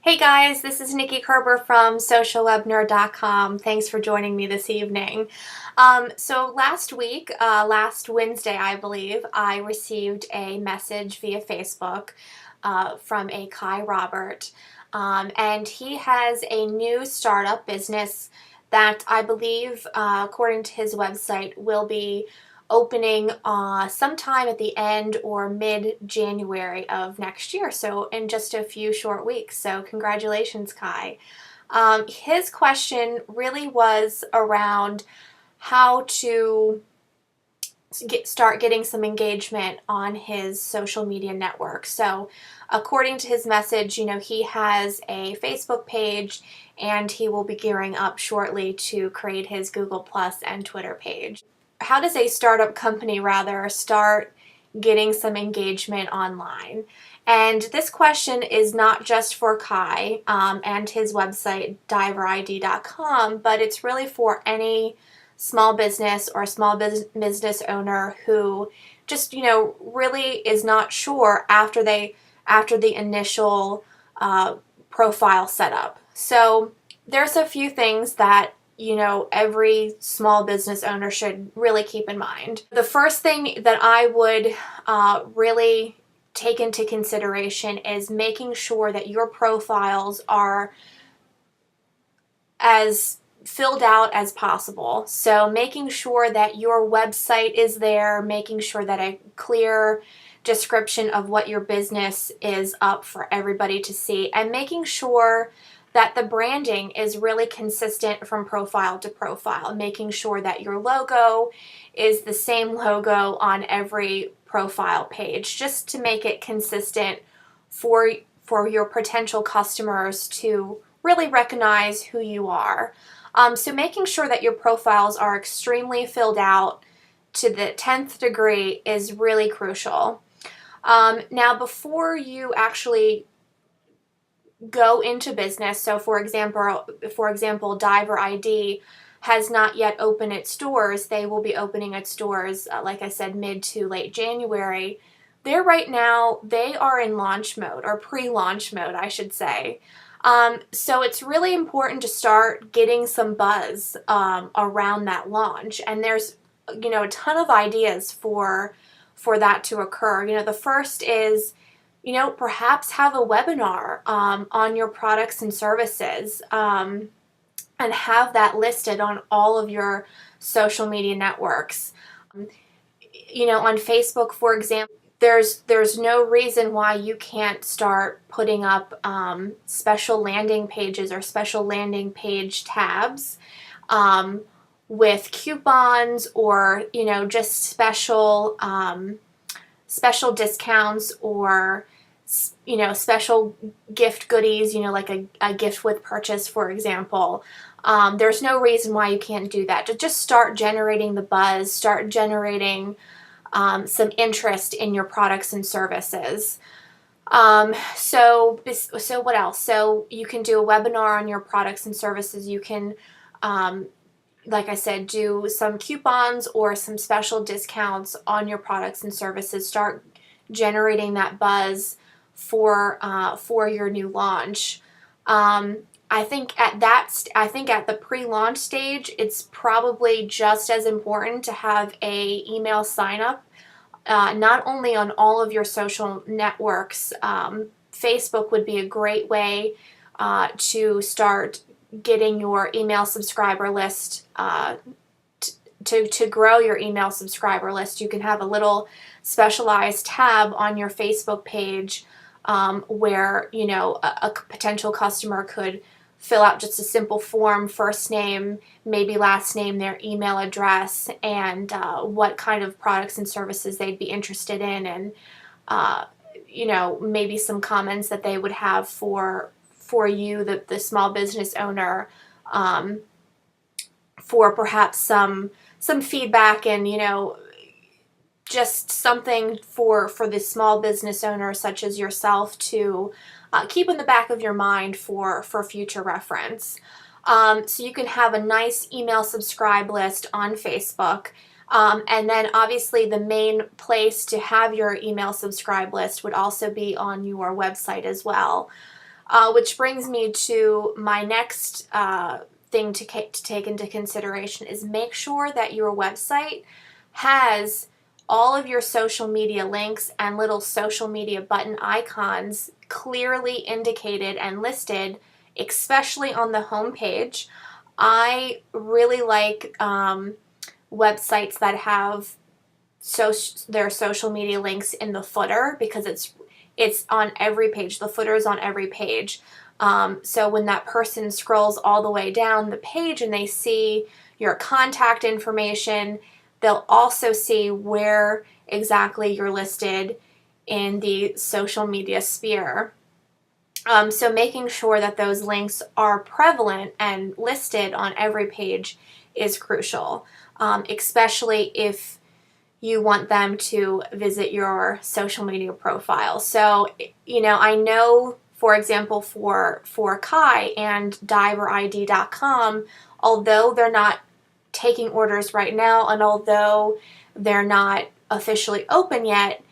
Hey guys, this is Nikki Kerber from socialwebnerd.com. Thanks for joining me this evening. So last week, last Wednesday, I believe, I received a message via Facebook from a Kai Robert, and he has a new startup business that I believe, according to his website, will be opening sometime at the end or mid-January of next year, so in just a few short weeks. So congratulations, Kai. His question really was around how to start getting some engagement on his social media network. So according to his message, he has a Facebook page and he will be gearing up shortly to create his Google Plus and Twitter page. How does a startup company start getting some engagement online? And this question is not just for Kai and his website diverid.com, but it's really for any small business or small business owner who just really is not sure after the initial profile setup. So there's a few things that every small business owner should really keep in mind. The first thing that I would really take into consideration is making sure that your profiles are as filled out as possible. So making sure that your website is there, making sure that a clear description of what your business is up for everybody to see, and making sure that the branding is really consistent from profile to profile, making sure that your logo is the same logo on every profile page, just to make it consistent for your potential customers to really recognize who you are. So making sure that your profiles are extremely filled out to the 10th degree is really crucial. Now, before you actually go into business, so for example, Diver ID has not yet opened its doors. They will be opening its doors, like I said, mid to late January. Right now, they are in launch mode, or pre-launch mode, I should say. So it's really important to start getting some buzz around that launch, and there's a ton of ideas for that to occur. The first is perhaps have a webinar on your products and services, and have that listed on all of your social media networks. On Facebook, for example, there's no reason why you can't start putting up special landing pages or special landing page tabs with coupons, or just special discounts, or special gift goodies, like a gift with purchase, for example. There's no reason why you can't do that. To just start generating the buzz, start generating some interest in your products and services. So what else? So you can do a webinar on your products and services. You can, like I said, do some coupons or some special discounts on your products and services. Start generating that buzz for your new launch. I think at the pre-launch stage, it's probably just as important to have a email sign up, not only on all of your social networks. Facebook would be a great way to start getting your email subscriber list, to grow your email subscriber list. You can have a little specialized tab on your Facebook page where a potential customer could fill out just a simple form: first name, maybe last name, their email address, and what kind of products and services they'd be interested in, and maybe some comments that they would have for you, the small business owner, for perhaps some feedback, and just something for the small business owner such as yourself to keep in the back of your mind for future reference. So you can have a nice email subscribe list on Facebook, and then obviously the main place to have your email subscribe list would also be on your website as well. Which brings me to my next thing to take into consideration is make sure that your website has all of your social media links and little social media button icons clearly indicated and listed, especially on the home page. I really like websites that have their social media links in the footer, because it's on every page. The footer is on every page. So when that person scrolls all the way down the page and they see your contact information, they'll also see where exactly you're listed in the social media sphere. So making sure that those links are prevalent and listed on every page is crucial, especially if you want them to visit your social media profile. So, I know, for example, for Kai and diverid.com, although they're not taking orders right now, and although they're not officially open yet,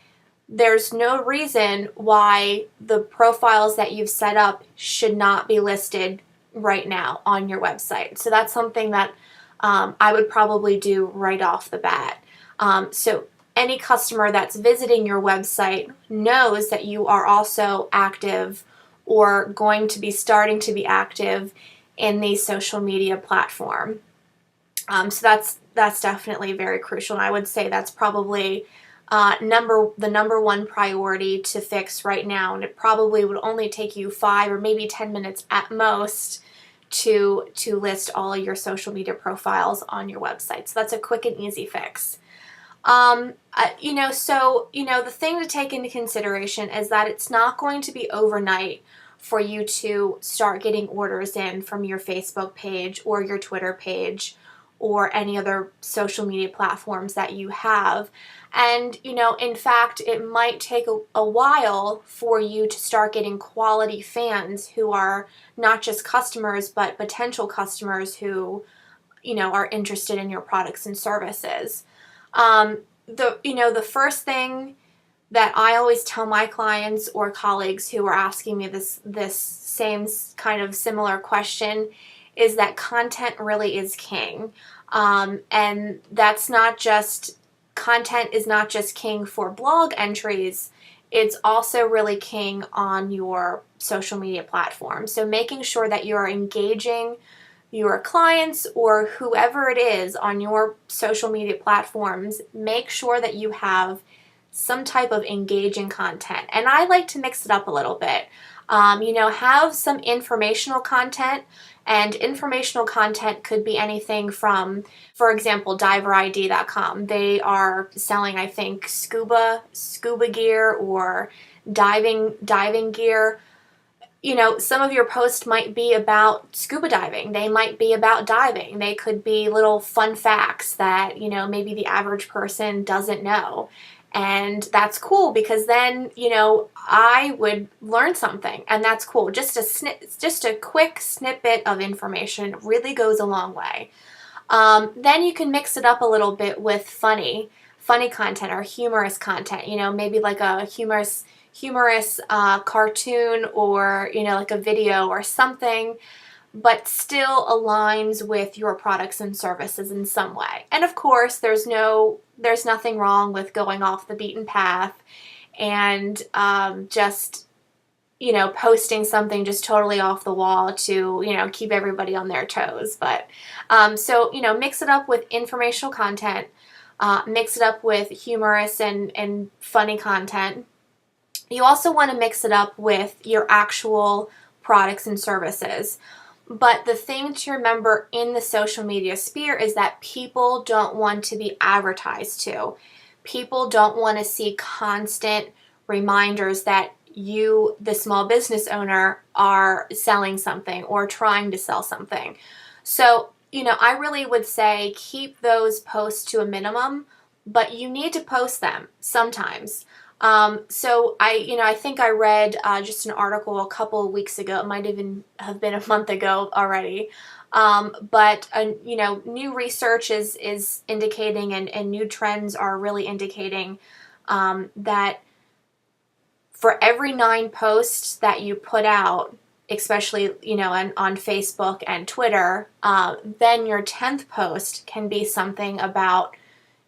there's no reason why the profiles that you've set up should not be listed right now on your website. So that's something that I would probably do right off the bat. So any customer that's visiting your website knows that you are also active or going to be starting to be active in the social media platform. So that's definitely very crucial, and I would say that's probably the number one priority to fix right now, and it probably would only take you 5 or maybe 10 minutes at most to list all of your social media profiles on your website. So that's a quick and easy fix. The thing to take into consideration is that it's not going to be overnight for you to start getting orders in from your Facebook page or your Twitter page or any other social media platforms that you have. And, in fact, it might take a while for you to start getting quality fans who are not just customers, but potential customers who, are interested in your products and services. The first thing that I always tell my clients or colleagues who are asking me this same kind of similar question is that content really is king. And content is not just king for blog entries, it's also really king on your social media platform. So making sure that you're engaging your clients or whoever it is on your social media platforms, make sure that you have some type of engaging content. And I like to mix it up a little bit. Have some informational content, and informational content could be anything from, for example, diverid.com. They are selling, I think, scuba gear or diving gear. Some of your posts might be about scuba diving. They might be about diving. They could be little fun facts that, maybe the average person doesn't know. And that's cool, because then, I would learn something, and that's cool. Just a quick snippet of information really goes a long way. Then you can mix it up a little bit with funny content or humorous content, maybe like a humorous cartoon, or like a video or something, but still aligns with your products and services in some way. And of course, there's nothing wrong with going off the beaten path and just posting something just totally off the wall to keep everybody on their toes. But mix it up with informational content, mix it up with humorous and funny content. You also want to mix it up with your actual products and services. But the thing to remember in the social media sphere is that people don't want to be advertised to. People don't want to see constant reminders that you, the small business owner, are selling something or trying to sell something. So, I really would say keep those posts to a minimum, but you need to post them sometimes. So I think I read just an article a couple of weeks ago. It might even have been a month ago already. But new research is indicating, and new trends are really indicating that for every 9 posts that you put out, especially, on Facebook and Twitter, then your 10th post can be something about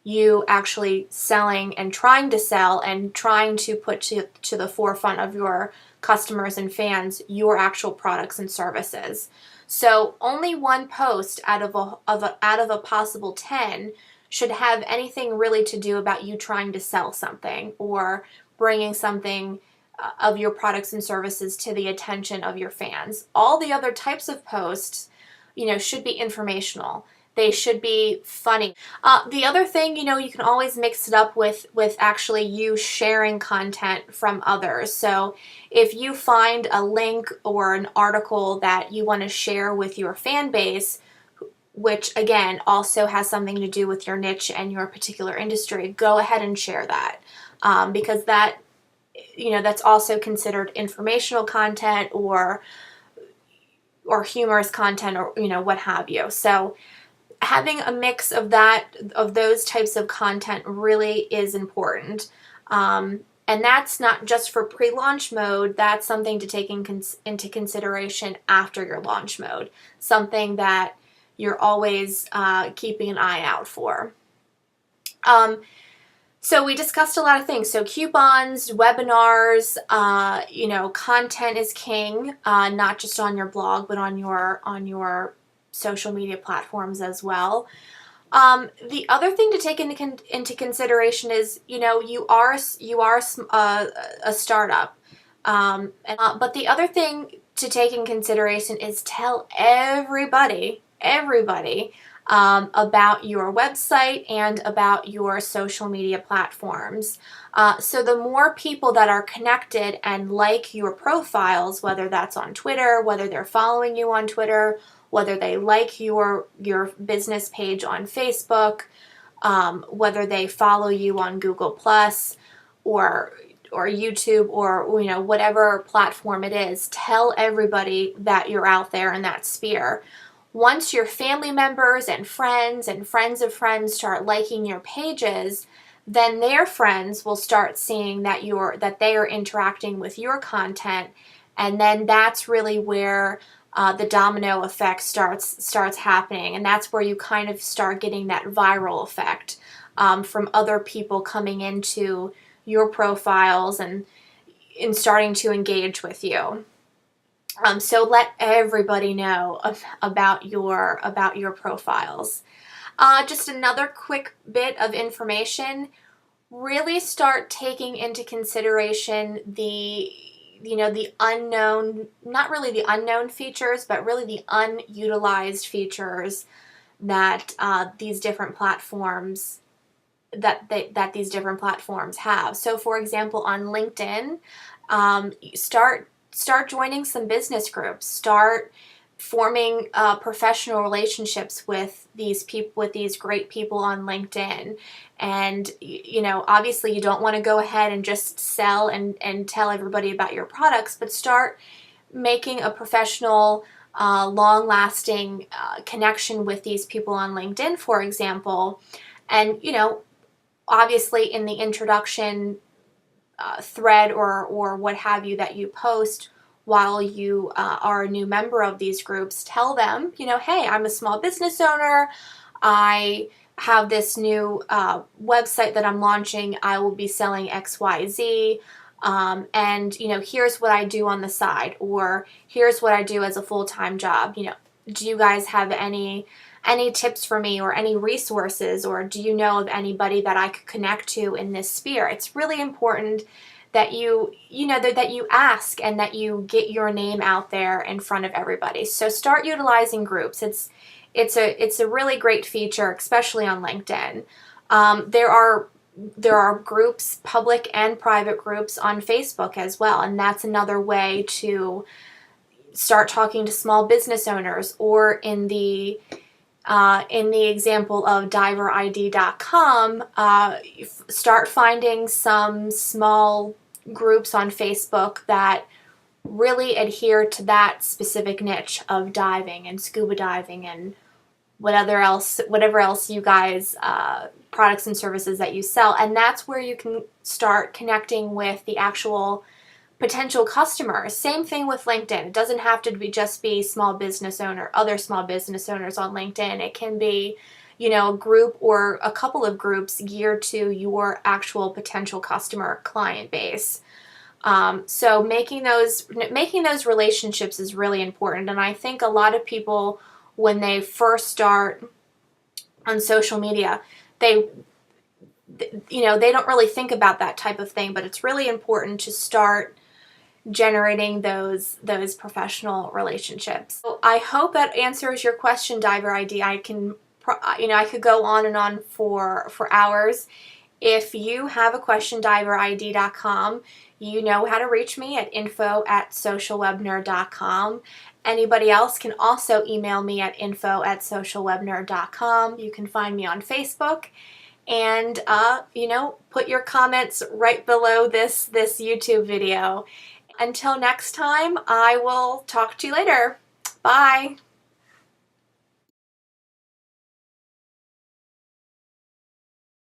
you actually selling and trying to sell and trying to put to the forefront of your customers and fans your actual products and services. So only one post out of a possible 10 should have anything really to do about you trying to sell something or bringing something of your products and services to the attention of your fans. All the other types of posts, should be informational. They should be funny. The other thing, you can always mix it up with actually you sharing content from others. So if you find a link or an article that you want to share with your fan base, which again also has something to do with your niche and your particular industry, go ahead and share that, because that's also considered informational content or humorous content, or what have you. So having a mix of those types of content really is important. And that's not just for pre-launch mode. That's something to take into consideration after your launch mode. Something that you're always keeping an eye out for. So we discussed a lot of things. So coupons, webinars, content is king, not just on your blog, but on your social media platforms as well. The other thing to take into consideration is, you are a startup, but the other thing to take in consideration is tell everybody about your website and about your social media platforms. So the more people that are connected and like your profiles, whether that's on Twitter, whether they're following you on Twitter, whether they like your business page on Facebook, whether they follow you on Google Plus or YouTube, or whatever platform it is, tell everybody that you're out there in that sphere. Once your family members and friends of friends start liking your pages, then their friends will start seeing that they are interacting with your content, and then that's really where the domino effect starts happening, and that's where you kind of start getting that viral effect from other people coming into your profiles and starting to engage with you. So let everybody know about your profiles. Just another quick bit of information. Really start taking into consideration the unknown, not really the unknown features, but really the unutilized features that these different platforms have. So, for example, on LinkedIn, start joining some business groups. Start forming professional relationships with these great people on LinkedIn. And obviously you don't want to go ahead and just sell and tell everybody about your products, but start making a professional, long-lasting connection with these people on LinkedIn, for example. And obviously in the introduction thread or what have you that you post while you are a new member of these groups, tell them, hey, I'm a small business owner. I have this new website that I'm launching. I will be selling XYZ. And here's what I do on the side, or here's what I do as a full-time job. Do you guys have any tips for me, or any resources, or do you know of anybody that I could connect to in this sphere? It's really important that that you ask and that you get your name out there in front of everybody. So start utilizing groups. It's a really great feature, especially on LinkedIn. There are groups, public and private groups, on Facebook as well, and that's another way to start talking to small business owners. Or in the example of diverid.com, start finding some small groups on Facebook that really adhere to that specific niche of diving and scuba diving and whatever else you guys, products and services that you sell. And that's where you can start connecting with the actual potential customers. Same thing with LinkedIn. It doesn't have to be just be small business owner, other small business owners on LinkedIn. It can be, you know, a group or a couple of groups geared to your actual potential customer client base. So making those relationships is really important. And I think a lot of people, when they first start on social media, they don't really think about that type of thing, but it's really important to start generating those professional relationships. So I hope that answers your question, Diver ID. I could go on and on for hours. If you have a question, diverid.com. You know how to reach me at info@socialwebnerd.com. Anybody else can also email me at info@socialwebnerd.com. You can find me on Facebook. And, put your comments right below this YouTube video. Until next time, I will talk to you later. Bye.